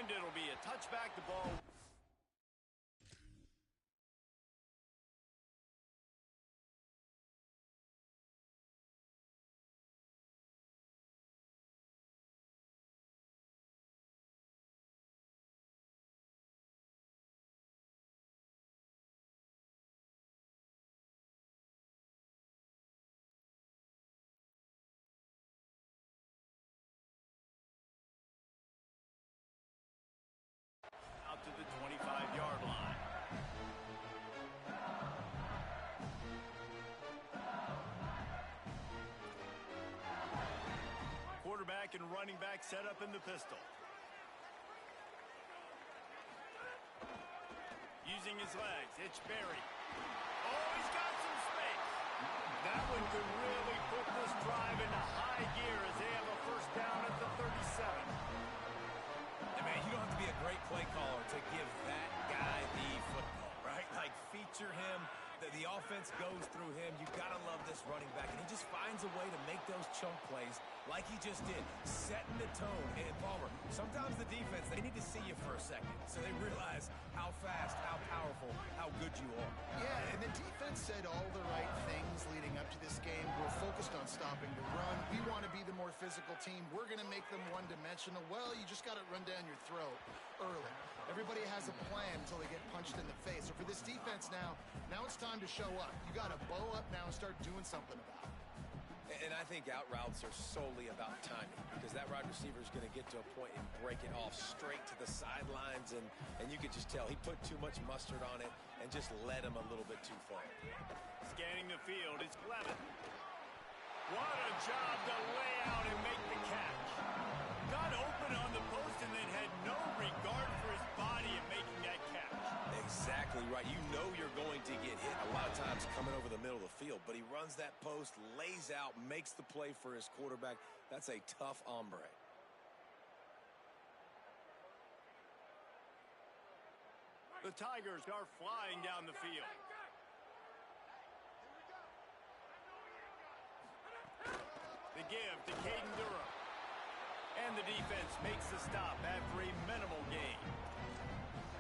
And it'll be a touchback. The ball. Out to the 25-yard line. Quarterback and running back set up in the pistol. Using his legs, it's Berry. Oh, he's got some space. That one could really put this drive into high gear as they have a first down at the 37. Man, you don't have to be a great play caller to give that guy the football, right? Like, feature him. The offense goes through him. You've got to love this running back. And he just finds a way to make those chunk plays like he just did, setting the tone. And, Palmer, sometimes the defense, they need to see you for a second so they realize how fast, how powerful, how good you are. Yeah, and the defense said all the right things leading up to this game. We're focused on stopping the run. We want to be the more physical team. We're going to make them one-dimensional. Well, you just got to run down your throat early. Everybody has a plan until they get punched in the face. So for this defense now it's time to show up. You got to bow up now and start doing something about it. And I think out routes are solely about timing because that wide receiver is going to get to a point and break it off straight to the sidelines. And you could just tell he put too much mustard on it and just led him a little bit too far. Scanning the field, it's Clevin. What a job to lay out and make the catch. Got open on the post and then had no regard for his body in making that catch. Exactly right. You know you're going to get hit a lot of times coming over the middle of the field, but he runs that post, lays out, makes the play for his quarterback. That's a tough hombre. The Tigers are flying down the field. The give to Caden Durham. And the defense makes the stop after a minimal gain.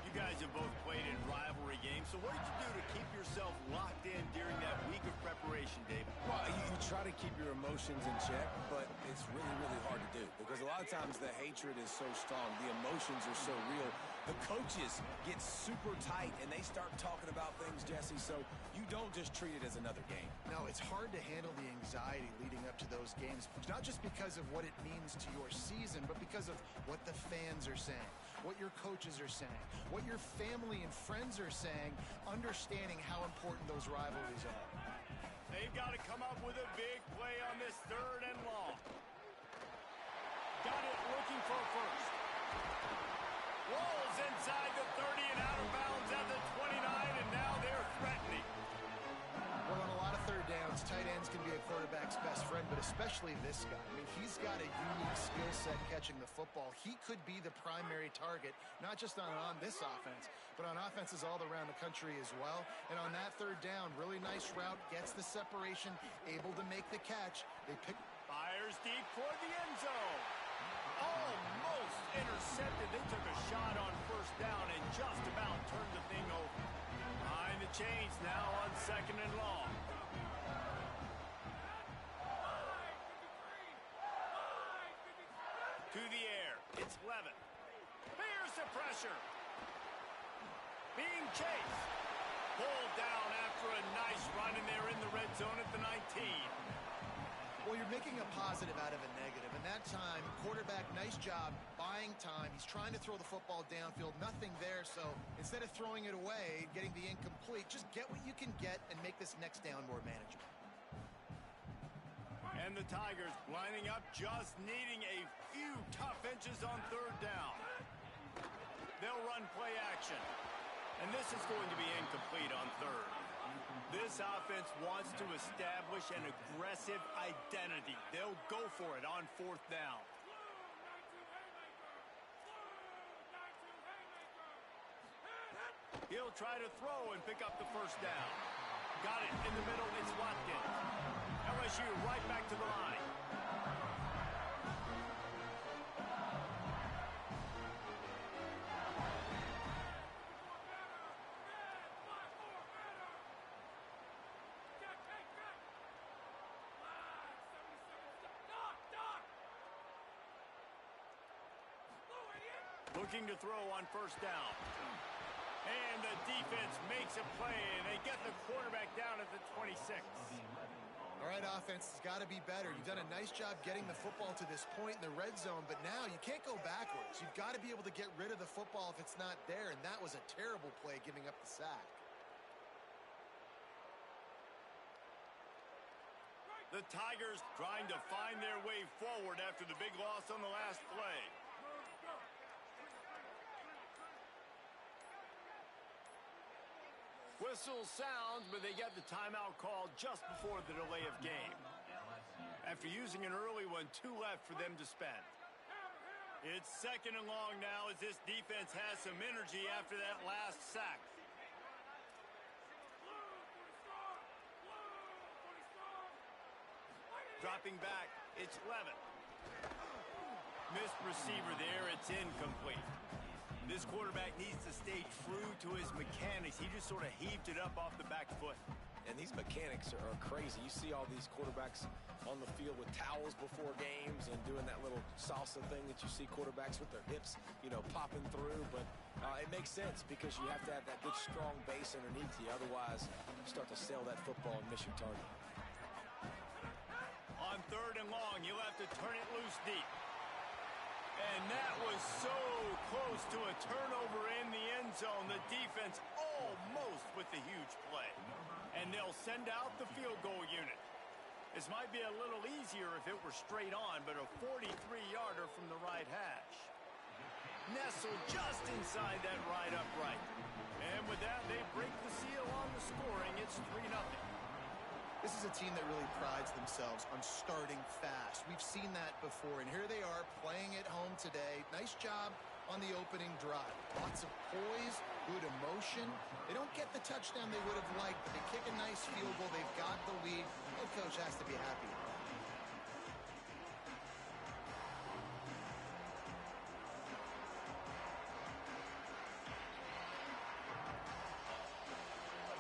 You guys have both played in rivalry games, so what did you do to keep yourself locked in during that week of preparation, David? Well, you try to keep your emotions in check, but it's really, really hard to do because a lot of times the hatred is so strong, the emotions are so real. The coaches get super tight, and they start talking about things, Jesse, so you don't just treat it as another game. No, it's hard to handle the anxiety leading up to those games, not just because of what it means to your season, but because of what the fans are saying, what your coaches are saying, what your family and friends are saying, understanding how important those rivalries are. They've got to come up with a big play on this third and long. Got it looking for a first. Rolls inside the 30 and out of bounds at the 29, and now they're threatening. Well, on a lot of third downs, tight ends can be a quarterback's best friend, but especially this guy. I mean, he's got a unique skill set catching the football. He could be the primary target, not just on this offense, but on offenses all around the country as well. And on that third down, really nice route, gets the separation, able to make the catch. They pick. Fires deep toward the end zone. Almost intercepted. They took a shot on first down and just about turned the thing over. Behind the chains now on second and long. To the air. It's Levin. Here's the pressure. Being chased. Pulled down after a nice run, and they're in the red zone at the 19. Well, you're making a positive out of a negative. And that time, quarterback, nice job, buying time. He's trying to throw the football downfield. Nothing there, so instead of throwing it away, getting the incomplete, just get what you can get and make this next down more manageable. And the Tigers lining up, just needing a few tough inches on third down. They'll run play action. And this is going to be incomplete on third. This offense wants to establish an aggressive identity. They'll go for it on fourth down. He'll try to throw and pick up the first down. Got it in the middle. It's Watkins. LSU right back to the line. looking to throw on first down. And the defense makes a play, and they get the quarterback down at the 26. All right, offense has got to be better. You've done a nice job getting the football to this point in the red zone, but now you can't go backwards. You've got to be able to get rid of the football if it's not there, and that was a terrible play giving up the sack. The Tigers trying to find their way forward after the big loss on the last play. Whistle sounds, but they get the timeout called just before the delay of game. After using an early one, 2 left for them to spend. It's 2nd and long now as this defense has some energy after that last sack. Dropping back, it's Levin. Missed receiver there, it's incomplete. This quarterback needs to stay true to his mechanics. He just sort of heaved it up off the back foot. And these mechanics are crazy. You see all these quarterbacks on the field with towels before games and doing that little salsa thing that you see quarterbacks with their hips, popping through. But it makes sense because you have to have that good, strong base underneath you. Otherwise, you start to sail that football and miss your target. On 3rd and long, you'll have to turn it loose deep. And that was so close to a turnover in the end zone. The defense almost with the huge play. And they'll send out the field goal unit. This might be a little easier if it were straight on, but a 43-yarder from the right hash. Nestled just inside that right upright. And with that, they break the seal on the scoring. It's 3-0. This is a team that really prides themselves on starting fast. We've seen that before, and here they are playing at home today. Nice job on the opening drive. Lots of poise, good emotion. They don't get the touchdown they would have liked, but they kick a nice field goal. They've got the lead. Head coach has to be happy with that.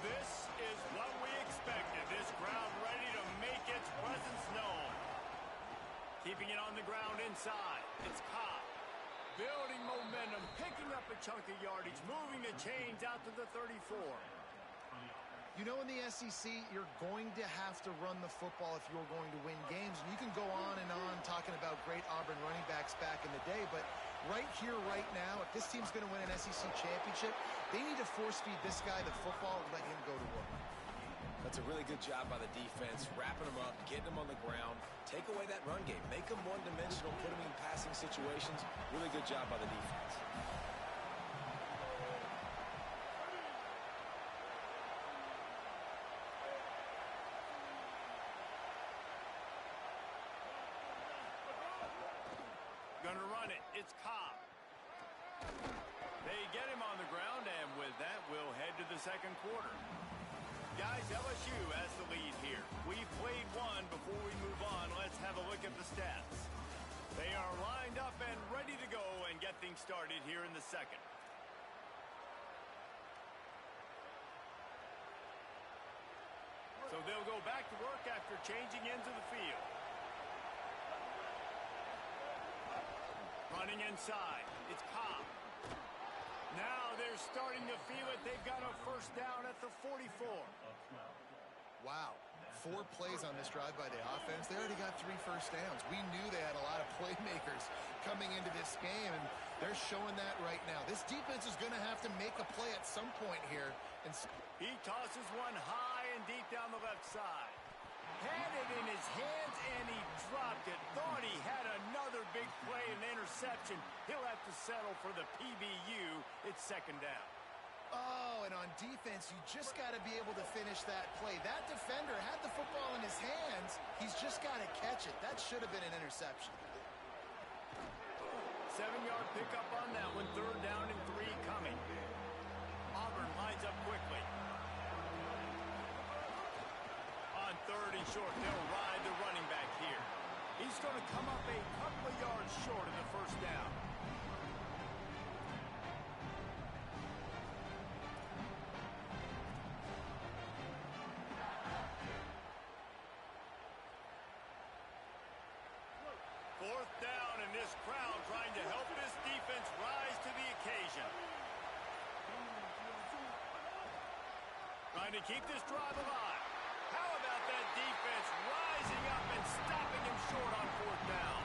This is what we expected. This crowd ready to make its presence known. Keeping it on the ground inside. It's Cobb. Building momentum, picking up a chunk of yardage, moving the chains out to the 34. You know, in the SEC, you're going to have to run the football if you're going to win games. And you can go on and on talking about great Auburn running backs back in the day, but right here, right now, if this team's going to win an SEC championship, they need to force-feed this guy the football and let him go to work. That's a really good job by the defense, wrapping them up, getting them on the ground, take away that run game, make them one-dimensional, put them in passing situations. Really good job by the defense. Gonna run it. It's Cobb. They get him on the ground, and with that, we'll head to the second quarter. Guys, LSU has the lead here. We've played one. Before we move on, let's have a look at the stats. They are lined up and ready to go and get things started here in the second. So they'll go back to work after changing into the field. Running inside. It's Cobb. Now they're starting to feel it. They've got a first down at the 44. Wow. 4 plays on this drive by the offense. They already got 3 first downs. We knew they had a lot of playmakers coming into this game, and they're showing that right now. This defense is going to have to make a play at some point here. And he tosses one high and deep down the left side. Had it in his hands, and he dropped it. Thought he had another big play, an interception. He'll have to settle for the PBU. It's second down. Oh, and on defense, you just got to be able to finish that play. That defender had the football in his hands. He's just got to catch it. That should have been an interception. 7-yard pickup on that one. 3rd down and 3 coming. Auburn lines up quickly. On 3rd and short, they'll ride the running back here. He's going to come up a couple of yards short of the first down. Fourth down, and this crowd trying to help this defense rise to the Trying to keep this drive alive. How about that defense rising up and stopping him short on fourth down?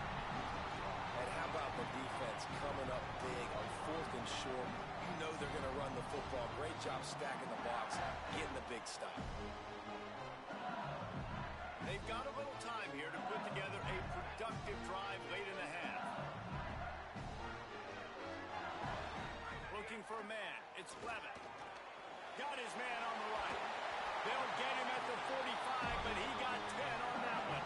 And how about the defense coming up big on fourth and short? You know they're going to run the football. Great job stacking the box, getting the big stop. They've got a little time here to put together a productive drive late in the half. Looking for a man. It's Levin. Got his man on the right. They'll get him at the 45, but he got 10 on that one.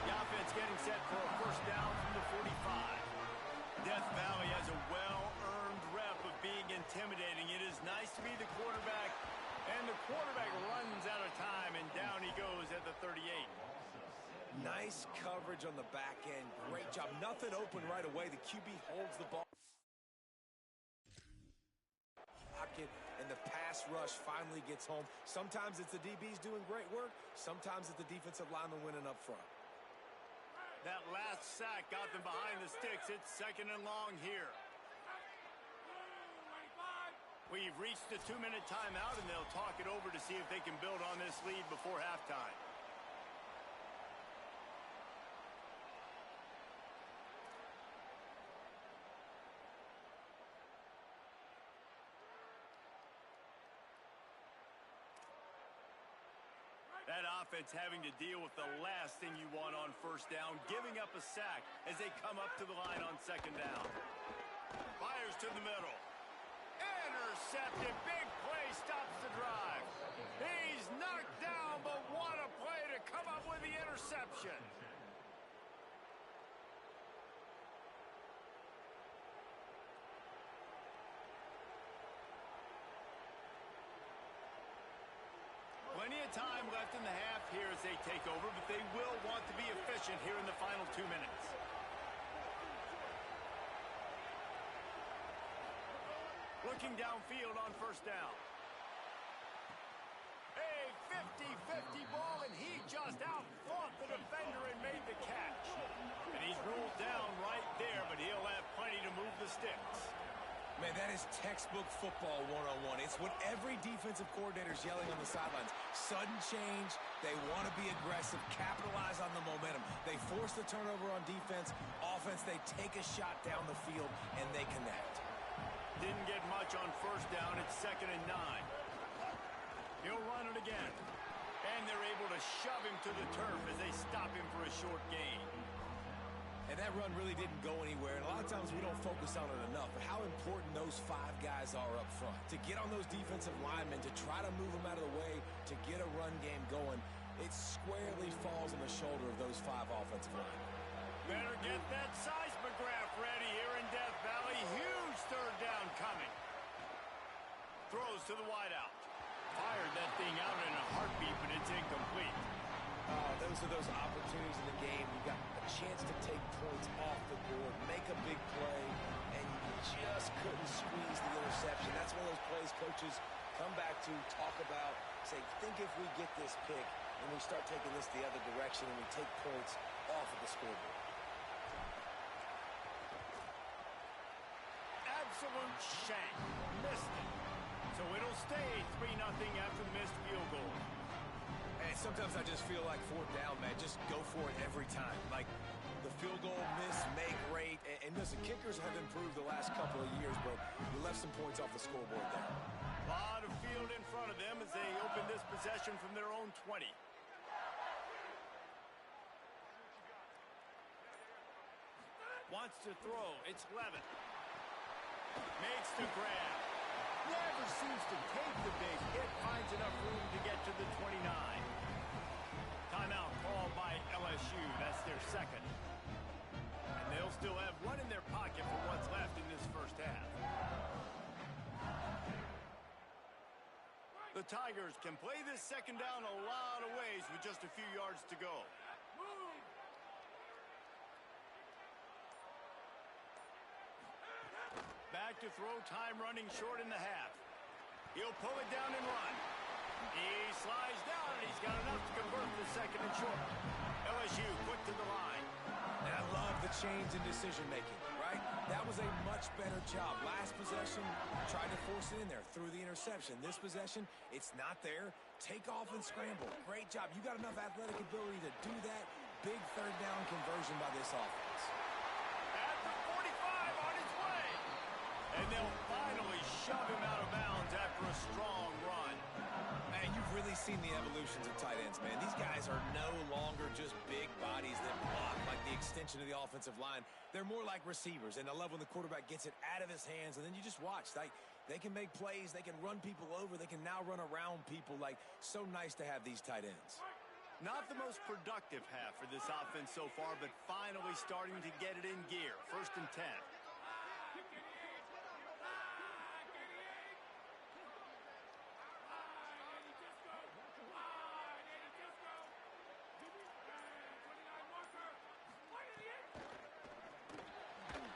The offense getting set for a first down from the 45. Death Valley has a well-earned rep of being intimidating. It is nice to be the quarterback, and the quarterback runs out of time, and down he goes at the 38. Nice coverage on the back end. Great job. Nothing open right away. The QB holds the ball. And the pass rush finally gets home. Sometimes it's the DBs doing great work. Sometimes it's the defensive lineman winning up front. That last sack got them behind the sticks. It's second and long here. We've reached the 2-minute timeout, and they'll talk it over to see if they can build on this lead before halftime. That offense having to deal with the last thing you want on first down, giving up a sack as they come up to the line on second down. Fires to the middle. Intercepted. Big play stops the drive. He's knocked down, but what a play to come up with the interception. Plenty of time left in the half here as they take over, but they will want to be efficient here in the final 2 minutes. Looking downfield on first down. A 50-50 ball, and he just out-fought the defender and made the catch. And he's ruled down right there, but he'll have plenty to move the sticks. Man, that is textbook football 101. It's what every defensive coordinator is yelling on the sidelines. Sudden change. They want to be aggressive, capitalize on the momentum. They force the turnover on defense. Offense, they take a shot down the field, and they connect. Didn't get much on first down. It's 2nd and 9. He'll run it again. And they're able to shove him to the turf as they stop him for a short gain. And that run really didn't go anywhere. And a lot of times we don't focus on it enough. But how important those 5 guys are up front. To get on those defensive linemen, to try to move them out of the way, to get a run game going, it squarely falls on the shoulder of those 5 offensive linemen. Better get that seismograph ready here in Death Valley. Huge third down coming. Throws to the wideout. Fired that thing out in a heartbeat, but it's incomplete. Those are those opportunities in the game. You got a chance to take points off the board, make a big play, and you just couldn't squeeze the interception. That's one of those plays coaches come back to, talk about, say, think if we get this pick and we start taking this the other direction and we take points off of the scoreboard. Absolute shank. Missed it. So it'll stay 3-0 after the missed field goal. And sometimes I just feel like fourth down, man, just go for it every time. Like the field goal miss, make rate. And listen, kickers have improved the last couple of years, but we left some points off the scoreboard there. A lot of field in front of them as they open this possession from their own 20. Wants to throw. It's Levin. Makes the grab. Never seems to take the big hit. Finds enough room to get to the 29. Timeout called by LSU. That's their second. And they'll still have one in their pocket for what's left in this first half. The Tigers can play this second down a lot of ways with just a few yards to go. Back to throw, time running short in the half. He'll pull it down and run. He slides down, and he's got enough to convert the second and short. LSU quick to the line. And I love the change in decision-making, right? That was a much better job. Last possession, tried to force it in there through the interception. This possession, it's not there. Take off and scramble. Great job. You got enough athletic ability to do that. Big third down conversion by this offense. At the 45 on his way. And they'll finally shove him out of bounds after a strong run. Man, you've really seen the evolutions of tight ends, man. These guys are no longer just big bodies that block like the extension of the offensive line. They're more like receivers, and I love when the quarterback gets it out of his hands, and then you just watch. They can make plays. They can run people over. They can now run around people. Like, so nice to have these tight ends. Not the most productive half for this offense so far, but finally starting to get it in gear. 1st and 10.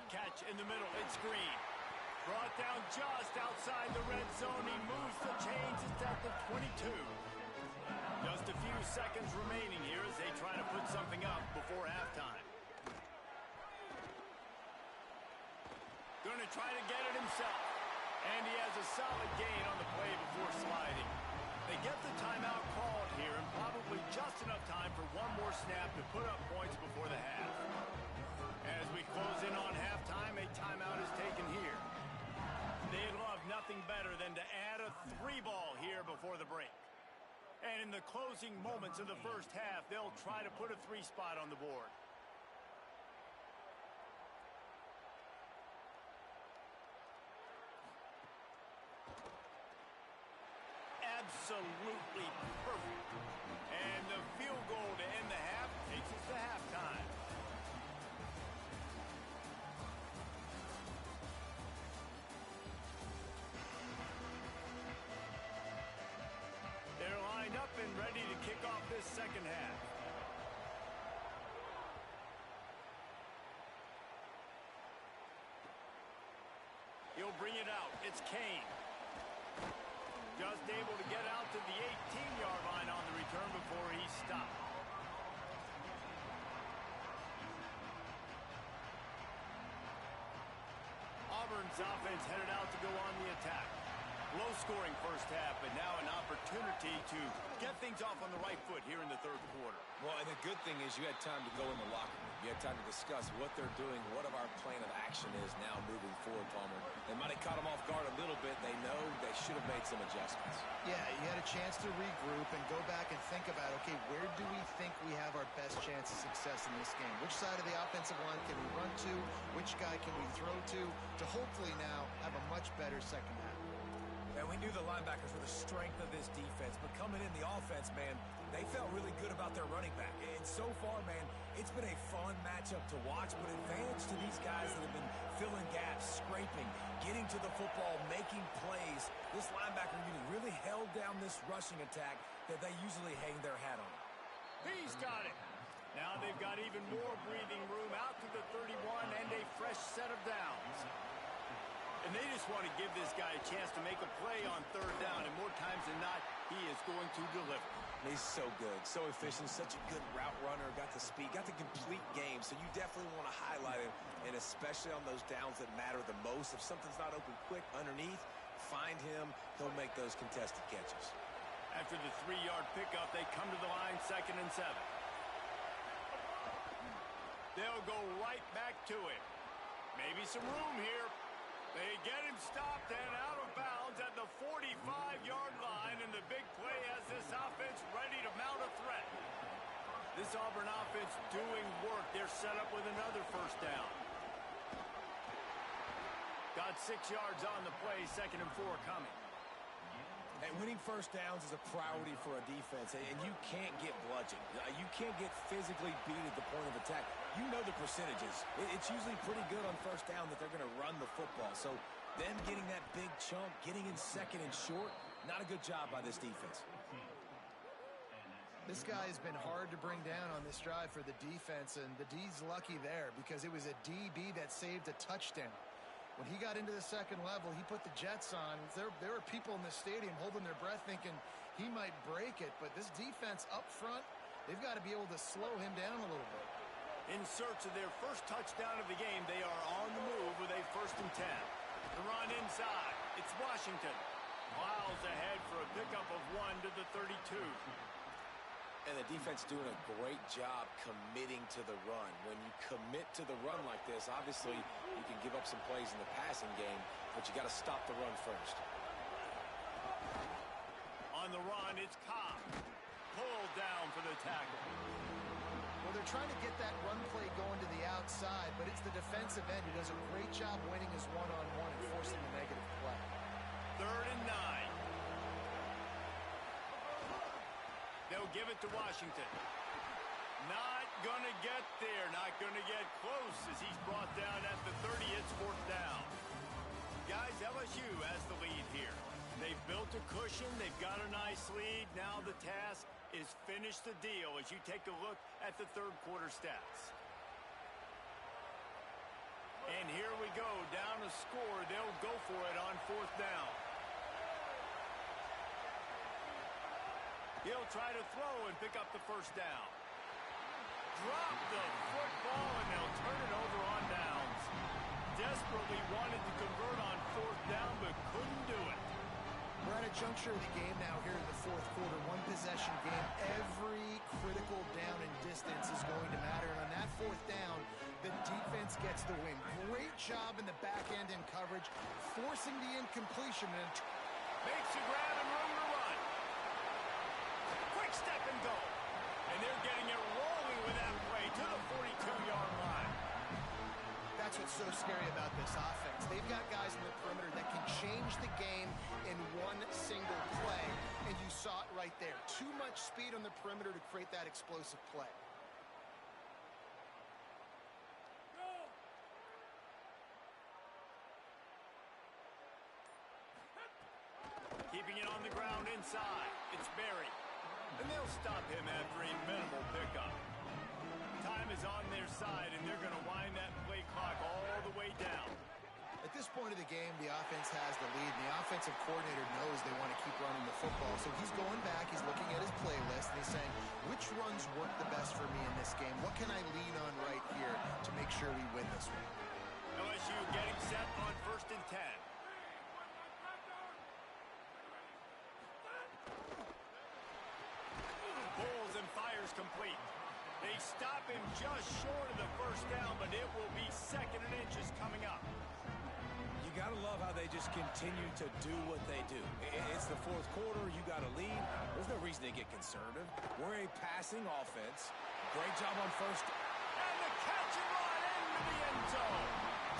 Catch in the middle. It's Green. Brought down just outside the red zone. He moves the chains. It's at the 22. Just a few seconds remaining here as they try to put something up before halftime. Going to try to get it himself. And he has a solid gain on the play before sliding. They get the timeout called here, and probably just enough time for one more snap to put up points before the half. As we close in on halftime, a timeout is taken here. They'd love nothing better than to add a 3-ball here before the break. And in the closing moments of the first half, they'll try to put a 3 spot on the board. Absolutely perfect. And the field goal to end the half takes us to halftime. They're lined up and ready to kick off this second half. He'll bring it out. It's Kane. Just able to get out to the 18-yard line on the return before he stopped. Auburn's offense headed out to go on the attack. Low-scoring first half, but now an opportunity to get things off on the right foot here in the third quarter. Well, and the good thing is you had time to go in the locker room. You had time to discuss what they're doing, what our plan of action is now moving forward, Palmer. They might have caught them off guard a little bit. They know they should have made some adjustments. Yeah, you had a chance to regroup and go back and think about, okay, where do we think we have our best chance of success in this game? Which side of the offensive line can we run to? Which guy can we throw to hopefully now have a much better second half? And we knew the linebackers were the strength of this defense, but coming in the offense, man, they felt really good about their running back. And so far, man, it's been a fun matchup to watch, but advantage to these guys that have been filling gaps, scraping, getting to the football, making plays. This linebacker unit really held down this rushing attack that they usually hang their hat on. He's got it. Now they've got even more breathing room out to the 31 and a fresh set of downs. And they just want to give this guy a chance to make a play on third down, and more times than not, he is going to deliver. He's so good, so efficient, such a good route runner, got the speed, got the complete game, so you definitely want to highlight him, and especially on those downs that matter the most. If something's not open quick underneath, find him, he'll make those contested catches. After the 3-yard pickup, they come to the line 2nd and 7. They'll go right back to him. Maybe some room here. They get him stopped and out of bounds at the 45-yard line, and the big play has this offense ready to mount a threat. This Auburn offense doing work. They're set up with another first down. Got 6 yards on the play, 2nd and 4 coming. And winning first downs is a priority for a defense, and you can't get bludgeoned. You can't get physically beat at the point of attack. You know the percentages. It's usually pretty good on first down that they're going to run the football. So them getting that big chunk, getting in 2nd and short, not a good job by this defense. This guy has been hard to bring down on this drive for the defense, and the D's lucky there because it was a DB that saved a touchdown. When he got into the second level, he put the Jets on. There were people in the stadium holding their breath thinking he might break it. But this defense up front, they've got to be able to slow him down a little bit. In search of their first touchdown of the game, they are on the move with a 1st and 10. The run inside. It's Washington. Miles ahead for a pickup of 1 to the 32. And the defense doing a great job committing to the run. When you commit to the run like this, obviously you can give up some plays in the passing game, but you got to stop the run first. On the run, it's Cobb. Pulled down for the tackle. Well, they're trying to get that run play going to the outside, but it's the defensive end who does a great job winning his one-on-one and forcing the negative play. 3rd and 9. They'll give it to Washington. Not going to get there. Not going to get close as he's brought down at the 30. It's 4th down. Guys, LSU has the lead here. They've built a cushion. They've got a nice lead. Now the task is finish the deal as you take a look at the 3rd quarter stats. And here we go. Down a score. They'll go for it on 4th down. He'll try to throw and pick up the 1st down. Drop the football, and they'll turn it over on downs. Desperately wanted to convert on 4th down, but couldn't do it. We're at a juncture of the game now here in the 4th quarter. One possession game. Every critical down and distance is going to matter. And on that 4th down, the defense gets the win. Great job in the back end in coverage, forcing the incompletion. And makes a grab and room to run. Quick step and go. And they're getting it rolling with that play to the 42-yard line. That's what's so scary about this offense. They've got guys in the perimeter that can change the game in one single play, and you saw it right there. Too much speed on the perimeter to create that explosive play. Keeping it on the ground inside. It's Berry. And they'll stop him after a minimal pickup. Time is on their side, and they're going to wind that play clock all the way down. At this point of the game, the offense has the lead, and the offensive coordinator knows they want to keep running the football. So he's going back, he's looking at his playlist, and he's saying, which runs work the best for me in this game? What can I lean on right here to make sure we win this one? LSU getting set on 1st and 10. Pulls and fires complete. They stop him just short of the 1st down, but it will be 2nd and inches coming up. You got to love how they just continue to do what they do. It's the 4th quarter. You got a lead. There's no reason to get conservative. We're a passing offense. Great job on 1st. And the catch and run into the end zone.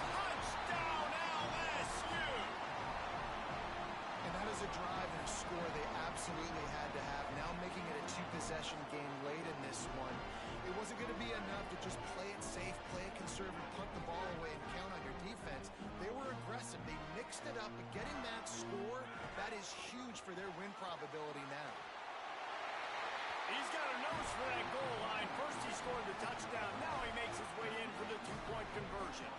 Touchdown, LSU. And that is a drive and a score they absolutely had to have. Now making it a 2-possession game late in this one. It wasn't going to be enough to just play it safe, play it conservative, punt the ball away, and count on your defense. They were aggressive. They mixed it up, but getting that score, that is huge for their win probability now. He's got a nose for that goal line. First he scored the touchdown. Now he makes his way in for the 2-point conversion.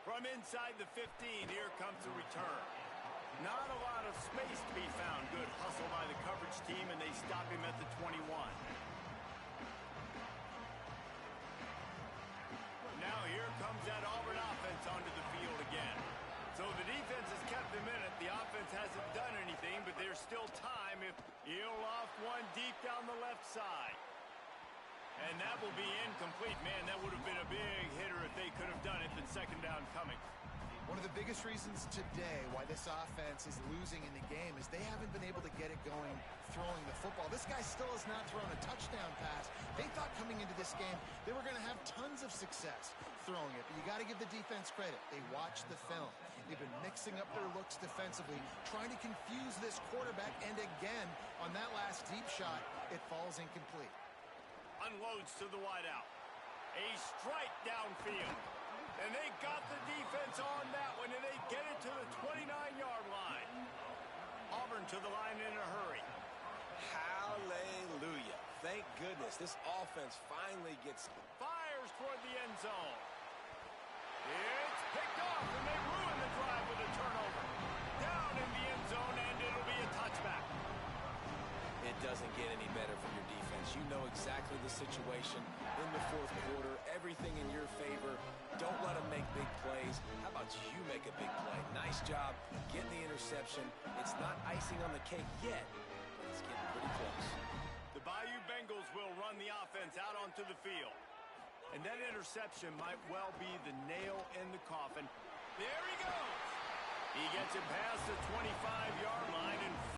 From inside the 15, here comes the return. Not a lot of space to be found. Good hustle by the coverage team, and they stop him at the 21. Now here comes that Auburn offense onto the field again. So the defense has kept them in it. The offense hasn't done anything, but there's still time if he'll loft one deep down the left side. And that will be incomplete. Man, that would have been a big hitter if they could have done it, but 2nd down coming. One of the biggest reasons today why this offense is losing in the game is they haven't been able to get it going throwing the football. This guy still has not thrown a touchdown pass. They thought coming into this game they were going to have tons of success throwing it, but you got to give the defense credit. They watched the film. They've been mixing up their looks defensively, trying to confuse this quarterback, and again, on that last deep shot, it falls incomplete. Unloads to the wideout. A strike downfield. And they got the defense on that one, and they get it to the 29-yard line. Auburn to the line in a hurry. Hallelujah. Thank goodness this offense finally gets... Fires toward the end zone. It's picked off, and they ruin the drive with a turnover. down in the end zone, and it'll be a touchback. It doesn't get any better for your defense. You know exactly the situation in the fourth quarter. Everything in your favor. Don't let them make big plays. How about you make a big play? Nice job getting the interception. It's not icing on the cake yet, but it's getting pretty close. The Bayou Bengals will run the offense out onto the field. And that interception might well be the nail in the coffin. There he goes. He gets it past the 25-yard line and